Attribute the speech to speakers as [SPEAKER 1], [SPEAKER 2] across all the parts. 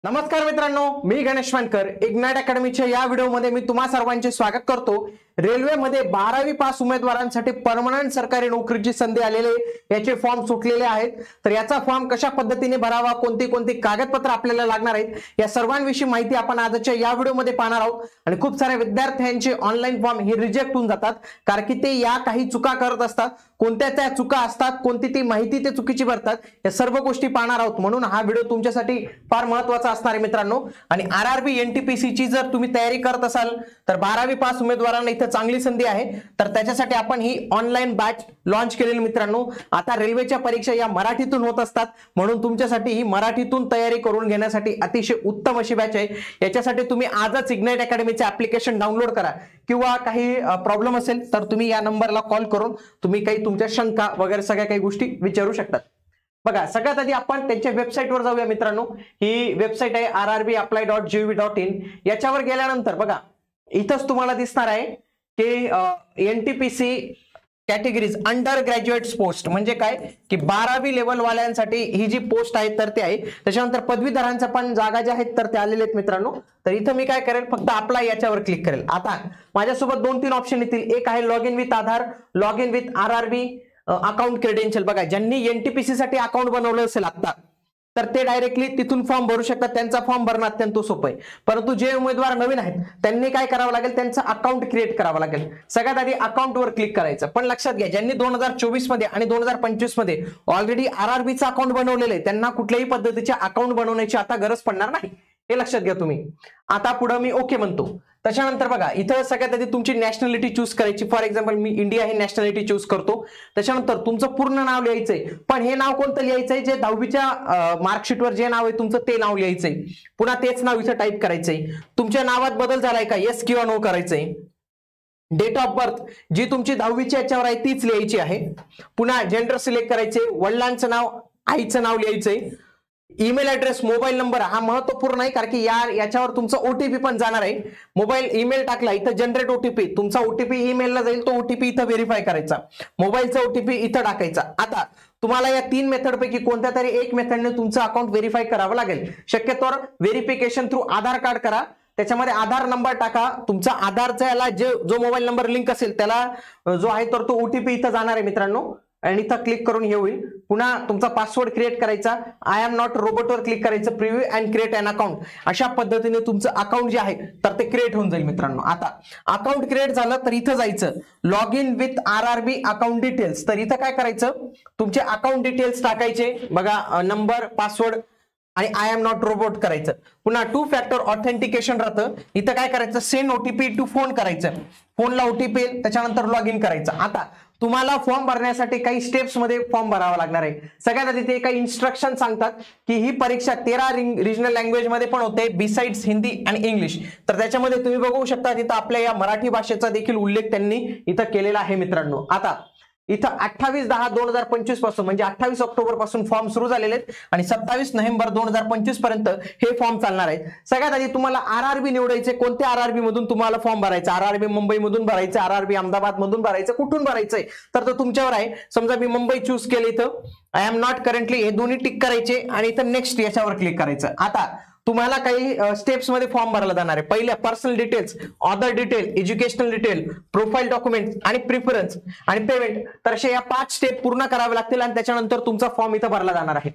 [SPEAKER 1] नमस्कार मित्रांनो, मी गणेश मानकर. इग्नाइट अकॅडमीच्या या व्हिडिओमध्ये मी तुम्हा सर्वांचे स्वागत करतो. रेल्वेमध्ये 12वी पास उमेदवारांसाठी परमनंट सरकारी नोकरीची संधी आलेली याचे फॉर्म सुटलेले आहेत. तर याचा फॉर्म कशा पद्धतीने भरावा, कोणती कोणती कागदपत्र आपल्याला लागणार आहेत, या सर्वांविषयी माहिती आपण आजच्या या व्हिडिओमध्ये पाहणार आहोत. आणि खूप साऱ्या विद्यार्थ्यांचे ऑनलाईन फॉर्म हे रिजेक्ट होऊन जातात कारण की ते या काही चुका करत असतात. कोणत्या त्या चुका असतात, कोणती ती माहिती ते चुकीची भरतात, या सर्व गोष्टी पाहणार आहोत. म्हणून हा व्हिडिओ तुमच्यासाठी फार महत्त्वाचा असणार आहे मित्रांनो. आणि आरआरबी एनटीपीसी ची जर तुम्ही तयारी करत असाल तर 12वी पास उमेदवारांना इथे चांगली संधी आहे. तर त्याच्यासाठी आपण ही ऑनलाईन बॅच लॉन्च केलेली मित्रांनो. आता रेल्वेच्या परीक्षा या मराठीतून होत असतात, म्हणून तुमच्यासाठी ही मराठीतून तयारी करून घेण्यासाठी अतिशय उत्तम अशी बॅच आहे. याच्यासाठी तुम्ही आजच इग्नाइट अकॅडमीचे ऍप्लिकेशन डाउनलोड करा, किंवा काही प्रॉब्लेम असेल तर तुम्ही या नंबरला कॉल करून तुम्ही काही तुमच्या शंका वगैरे सगळ्या काही गोष्टी विचारू शकतात. बघा, सगळ्यात आधी आपण त्यांच्या वेबसाईटवर जाऊया मित्रांनो. ही वेबसाईट आहे rrbapply.gov.in. याच्यावर गेल्यानंतर बघा, इथंच तुम्हाला दिसणार आहे की NTPC categories under graduates post म्हणजे काय की 12वी लेवल वाल्यांसाठी ही जी पोस्ट आहे तर ते आहे. त्याच्यानंतर पदवीधरांच्या पण जागा ज्या आहेत तर ते आलेले आहेत मित्रांनो. तर इथं मी काय करेल, फक्त अप्लाय याच्यावर क्लिक करेल. आता माझ्यासोबत 2-3 ऑप्शन येतील. एक आहे log in with Aadhaar, log in with RRB account credential. बघा, ज्यांनी एनटीपीसी साठी अकाउंट बनवलं असेल आता, तर ते डायरेक्टली तिथून फॉर्म भरू शकतात. त्यांचा फॉर्म भरणं अत्यंत सोपं आहे. परंतु जे उमेदवार नवीन आहेत त्यांनी काय करावं लागेल, त्यांचं अकाउंट क्रिएट करावं लागेल. सगळ्यात आधी अकाउंटवर क्लिक करायचं. पण लक्षात घ्या, ज्यांनी 2024 मध्ये आणि 2025 मध्ये ऑलरेडी आरआरबीचं अकाउंट बनवलेलं आहे त्यांना कुठल्याही पद्धतीचे अकाउंट बनवण्याची आता गरज पडणार नाही, हे लक्षात घ्या तुम्ही. आता पुढे मी ओके म्हणतो. त्याच्यानंतर बघा, इथं सगळ्यात आधी तुमची नॅशनॅलिटी चूज करायची. फॉर एक्झाम्पल मी इंडिया हे नॅशनॅलिटी चूज करतो. त्याच्यानंतर तुमचं पूर्ण नाव लिहायचंय. पण हे नाव कोणतं लिहायचंय, जे 10वीच्या मार्कशीटवर जे नाव आहे तुमचं ते नाव लिहायचंय. पुन्हा तेच नाव इथं टाईप करायचंय. तुमच्या नावात बदल झालाय का, येस किंवा नो करायचंय. डेट ऑफ बर्थ जी तुमची 10वीच्या याच्यावर आहे तीच लिहायची आहे. पुन्हा जेंडर सिलेक्ट करायचे. वडिलांचं नाव, आईचं नाव लिहायचंय. ईमेल ऍड्रेस, मोबाईल नंबर हा महत्वपूर्ण आहे कारण की याच्यावर तुमचा ओटीपी पण जाणार आहे. मोबाईल ईमेल टाकला, इथं जनरेट ओटीपी, तुमचा ओटीपी ईमेलला जाईल, तो ओटीपी इथं व्हेरीफाय करायचा. मोबाईलचा ओटीपी इथं टाकायचा. आता तुम्हाला या 3 मेथड पैकी कोणत्या तरी एक मेथडने तुमचं अकाउंट व्हेरीफाय करावं लागेल. शक्यतोवर व्हेरिफिकेशन थ्रू आधार कार्ड करा. त्याच्यामध्ये आधार नंबर टाका. तुमचा आधारचा याला जो मोबाईल नंबर लिंक असेल त्याला जो आहे तर तो ओटीपी इथं जाणार आहे मित्रांनो. आणि इथं क्लिक करून हे होईल. पुन्हा तुमचा पासवर्ड क्रिएट करायचा. आय एम नॉट रोबोटवर क्लिक करायचं. Preview and create an account. अशा पद्धतीने तुमचं अकाउंट जे आहे तर ते क्रिएट होऊन जाईल मित्रांनो. आता अकाउंट क्रिएट झालं तर इथं जायचं log in with RRB account details. तर इथं काय करायचं, तुमचे अकाउंट डिटेल्स टाकायचे. बघा, नंबर, पासवर्ड आणि आय एम नॉट रोबोट करायचं. पुन्हा 2 फॅक्टर ऑथेंटिकेशन राहतं. इथं काय करायचं, सेंड ओटीपी टू फोन करायचं. फोनला ओटीपी येईल, त्याच्यानंतर लॉग इन करायचं. आता तुम्हाला फॉर्म भरण्यासाठी काही स्टेप्स मध्ये फॉर्म भरावा लागणार आहे. सगळ्यात आधी ते काही इन्स्ट्रक्शन सांगतात की ही परीक्षा 13 रिजनल लँग्वेज मध्ये पण होते, बिसाइड्स हिंदी आणि इंग्लिश. तर त्याच्यामध्ये तुम्ही बघू शकता तिथं आपल्या या मराठी भाषेचा देखील उल्लेख त्यांनी इथं केलेला आहे मित्रांनो. आता इथं 28/10/2025 पासून म्हणजे 28 ऑक्टोबर पासून फॉर्म सुरू झालेले आहेत आणि 27 नोव्हेंबर 2025 पर्यंत हे फॉर्म चालणार आहेत. सगळ्यात आधी तुम्हाला आरआरबी निवडायचे. कोणत्या आरआरबी मधून तुम्हाला फॉर्म भरायचा, आरआरबी मुंबई मधून भरायचं, आरआरबी अहमदाबाद मधून भरायचं, कुठून भरायचंय तर तो तुमच्यावर आहे. समजा मी मुंबई चूज केलं, इथं आय एम नॉट करंटली हे दोन्ही टिक करायचे आणि इथं नेक्स्ट याच्यावर क्लिक करायचं. आता तुम्हाला काही स्टेप्स मध्ये फॉर्म भरला जाणार आहे. पहिल्या personal details, other detail, educational detail, profile document आणि प्रिफरन्स आणि पेमेंट. तर अशा या 5 स्टेप पूर्ण करावे लागतील आणि त्याच्यानंतर तुमचा फॉर्म इथं भरला जाणार आहे.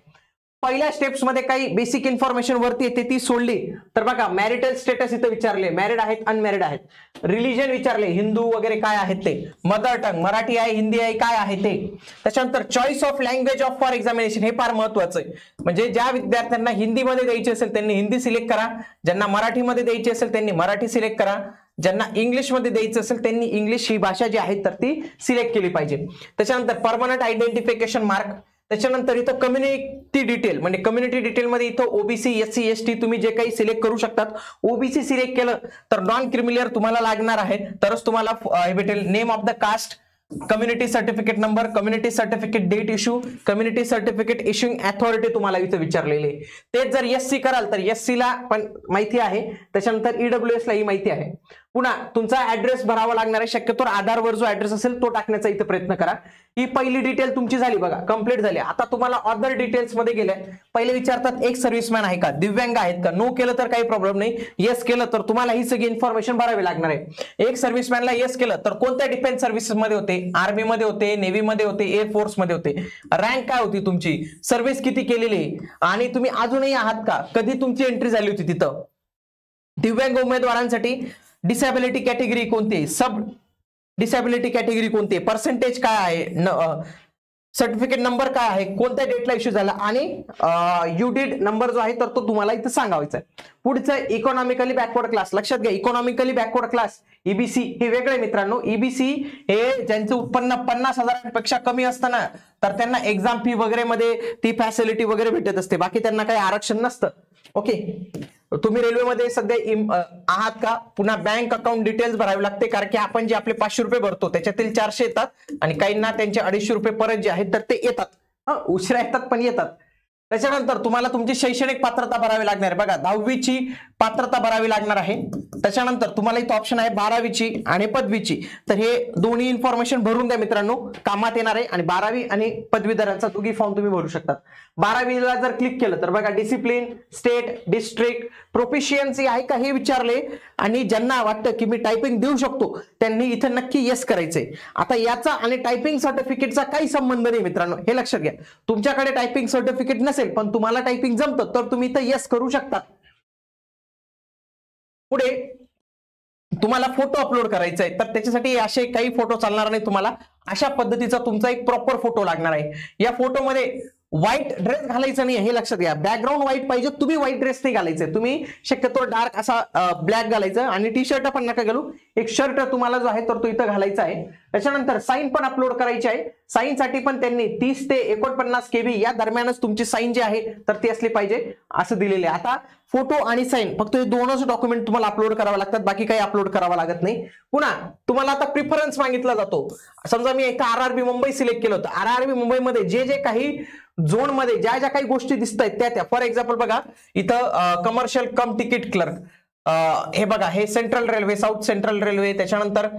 [SPEAKER 1] पहिल्या स्टेप्स मध्ये काही बेसिक इन्फॉर्मेशन वरती येते ती सोडली तर बघा, मॅरिटल स्टेटस इथं विचारले, मॅरिड आहेत अनमॅरिड आहेत. रिलिजन विचारले, हिंदू वगैरे काय आहेत ते. मदर टंग मराठी आहे, हिंदी आहे, काय आहे ते. त्याच्यानंतर choice of language of for examination, हे फार महत्वाचं आहे. म्हणजे ज्या विद्यार्थ्यांना हिंदीमध्ये द्यायची असेल त्यांनी हिंदी सिलेक्ट करा, ज्यांना मराठीमध्ये द्यायची असेल त्यांनी मराठी सिलेक्ट करा, ज्यांना इंग्लिशमध्ये द्यायचं असेल त्यांनी इंग्लिश ही भाषा जी आहे तर ती सिलेक्ट केली पाहिजे. त्याच्यानंतर परमनंट आयडेंटिफिकेशन मार्क. त्याच्यानंतर इथं कम्युनिटी डिटेल म्हणजे कम्युनिटी डिटेल मध्ये इथं ओबीसी, एससी, एसटी तुम्ही जे काही सिलेक्ट करू शकतात. ओबीसी सिलेक्ट केलं तर नॉन क्रिमिलियर तुम्हाला लागणार आहे, तरच तुम्हाला हे भेटेल. Name of the caste, community certificate number, community certificate date issue, community certificate issuing authority तुम्हाला इथं विचारलेले. तेच जर एससी कराल तर एससी ला पण माहिती आहे, त्याच्यानंतर ईडब्ल्यूएस ला ही माहिती आहे. पुन्हा तुमचा ऍड्रेस भरावा लागणार आहे, शक्यतो आधारवर जो ऍड्रेस असेल तो टाकण्याचा इथे प्रयत्न करा। ही पहिली डिटेल तुमची झाली बघा, कंप्लीट झाली। आता तुम्हाला अदर डिटेल्स मध्ये गेले, पहिले विचारतात एक सर्व्हिसमॅन आहे का, दिव्यांग आहेत का, नो केलं तर काही प्रॉब्लेम नाही, येस केलं तर तुम्हाला ही सगळी इन्फॉर्मेशन भरावी लागणार आहे। एक सर्व्हिसमॅनला येस केलं तर कोणत्या डिफेन्स सर्व्हिसेस मध्ये होते, आर्मी मध्ये होते, नेव्ही मध्ये होते, एअर फोर्स मध्ये होते, रँक काय होती तुमची, सर्व्हिस किती केलेली, आणि तुम्ही अजूनही आहात का, कधी तुमची एंट्री झाली होती तिथं। दिव्यांग उमेदवारांसाठी डिसॅबिलिटी कॅटेगरी कोणती, सब डिसॅबिलिटी कॅटेगरी कोणती, पर्सेंटेज काय आहे, सर्टिफिकेट नंबर काय आहे, कोणत्या डेटला इश्यू झाला, आणि युडीड नंबर जो आहे तर तो तुम्हाला इथं सांगायचा आहे। पुढचं इकॉनॉमिकली बॅकवर्ड क्लास, लक्षात घ्या इकॉनॉमिकली बॅकवर्ड क्लास ईबीसी हे वेगळे मित्रांनो। ईबीसी हे ज्यांचं उत्पन्न 50,000पेक्षा कमी असतं ना, तर त्यांना एक्झाम फी वगैरे मध्ये ती फॅसिलिटी वगैरे भेटत असते, बाकी त्यांना काही आरक्षण नसतं। ओके, तुम्ही रेल्वेमध्ये सध्या आहात का, पुन्हा बँक अकाउंट डिटेल्स भरावे लागते, कारण की आपण जे आपले 500 रुपये भरतो त्याच्यातील 400 येतात आणि काहींना त्यांचे 250 रुपये परत जे आहेत तर ते येतात, उशिरा येतात पण येतात। त्याच्यानंतर तुम्हाला तुमची शैक्षणिक पात्रता भरावी लागणार आहे बघा, 10वीची पात्रता भरावी लागणार आहे। त्याच्यानंतर तुम्हाला इथं ऑप्शन आहे 12वीची आणि पदवीची, तर हे दोन्ही इन्फॉर्मेशन भरून द्या मित्रांनो, कामात येणार आहे। आणि 12वी आणि पदवीधरांचा दोघी फॉर्म तुम्ही भरू शकता। 12वीला जर क्लिक केलं तर बघा डिसिप्लिन, स्टेट, डिस्ट्रिक्ट, प्रोफिशियन्सी आहे का हे विचारले, आणि ज्यांना वाटतं की मी टायपिंग देऊ शकतो त्यांनी इथं नक्की येस करायचंय। आता याचा आणि टायपिंग सर्टिफिकेटचा काही संबंध नाही मित्रांनो, हे लक्षात घ्या। तुमच्याकडे टायपिंग सर्टिफिकेट नसेल पण तुम्हाला टायपिंग जमतं तर तुम्ही इथं येस करू शकता। पुढे तुम्हाला फोटो अपलोड करायचा आहे, तर त्याच्यासाठी असे काही फोटो चालणार नाही, तुम्हाला अशा पद्धतीचा तुमचा एक प्रॉपर फोटो लागणार आहे। या फोटोमध्ये व्हाईट ड्रेस घालायचा नाही हे लक्षात घ्या, बॅकग्राऊंड व्हाईट पाहिजे, तुम्ही व्हाईट ड्रेस नाही घालायचे, तुम्ही शक्यतो डार्क असा ब्लॅक घालायचं, आणि टी शर्ट पण नका घालू, एक शर्ट तुम्हाला जो आहे तर तो इथं घालायचा आहे। त्याच्यानंतर साईन पण अपलोड करायची आहे, साईन साठी पण त्यांनी 30 ते 49 KB या दरम्यानच तुमची साईन जी आहे तर ती असली पाहिजे असं दिलेले आहे। आता फोटो आणि साईन फक्त हे दोनच डॉक्युमेंट तुम्हाला अपलोड करावं लागतात, बाकी काही अपलोड करावं लागत नाही। पुन्हा तुम्हाला आता प्रिफरन्स मागितला जातो, समजा मी इथं RRB मुंबई सिलेक्ट केलं होतं, RRB मुंबईमध्ये जे जे काही झोन मध्ये ज्या ज्या काही गोष्टी दिसत आहेत त्या फॉर एक्झाम्पल बघा इथं कमर्शियल कम तिकीट क्लर्क, हे बघा हे central railway, south central railway, त्याच्यानंतर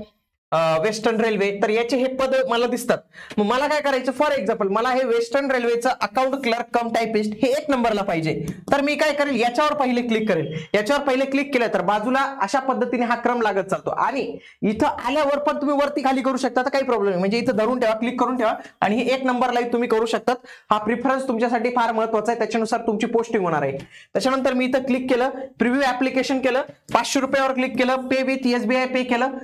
[SPEAKER 1] वेस्टर्न रेल्वे, तर याचे हे पद मला दिसतात। मग मला काय करायचं, फॉर एक्झाम्पल मला हे वेस्टर्न रेल्वेचं अकाउंट क्लर्क कम टायपिस्ट हे 1 नंबरला पाहिजे, तर मी काय करेल याच्यावर पहिले क्लिक करेल। याच्यावर पहिले क्लिक केलं तर बाजूला अशा पद्धतीने हा क्रम लागत चालतो, आणि इथं आल्यावर पण तुम्ही वरती खाली करू शकता, तर काही प्रॉब्लेम नाही, म्हणजे इथं धरून ठेवा, क्लिक करून ठेवा, आणि हे 1 नंबरला तुम्ही करू शकतात। हा प्रिफरन्स तुमच्यासाठी फार महत्वाचा आहे, त्याच्यानुसार तुमची पोस्टिंग होणार आहे। त्याच्यानंतर मी इथं क्लिक केलं, प्रिव्ह्यू ऍप्लिकेशन केलं, 500 रुपयावर क्लिक केलं, पे विथ SBI पे केलं,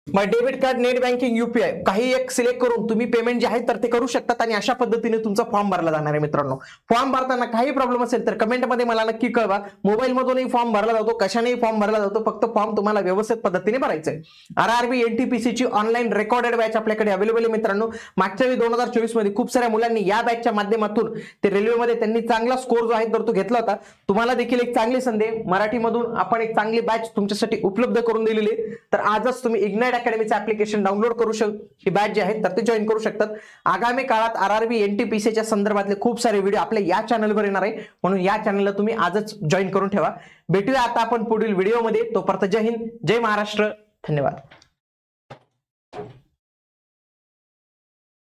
[SPEAKER 1] मग debit card, net banking, UPI काही एक सिलेक्ट करून तुम्ही पेमेंट जे आहे तर ते करू शकतात, आणि अशा पद्धतीने तुमचा फॉर्म भरला जाणार आहे मित्रांनो। फॉर्म भरताना काही प्रॉब्लेम असेल तर कमेंटमध्ये मला नक्की कळवा, मोबाईल मधूनही फॉर्म भरला जातो, कशानेही फॉर्म भरला जातो, फक्त फॉर्म तुम्हाला व्यवस्थित पद्धतीने भरायचा आहे। RRB NTPC ची ऑनलाईन रेकॉर्डेड बॅच आपल्याकडे अवेलेबल आहे मित्रांनो। मागच्या 2024 मध्ये खूप साऱ्या मुलांनी या बॅचच्या माध्यमातून ते रेल्वेमध्ये त्यांनी चांगला स्कोर जो आहे तर तो घेतला होता, तुम्हाला देखील एक चांगली संधी मराठीमधून आपण एक चांगली बॅच तुमच्यासाठी उपलब्ध करून दिलेली आहे, तर आजच तुम्ही इग्नाइट अकॅडमीचं ऍप्लिकेशन डाउनलोड करू ही बॅच जी आहे तर ते जॉईन करू शकतात। आगामी काळात RRB NTPC च्या संदर्भातले खूप सारे व्हिडिओ आपल्या या चॅनलवर येणार आहे, म्हणून या चॅनलला तुम्ही आजच जॉईन करून ठेवा। भेटूया आता आपण पुढील व्हिडिओमध्ये, तोपर्यंत जय हिंद, जय महाराष्ट्र, धन्यवाद।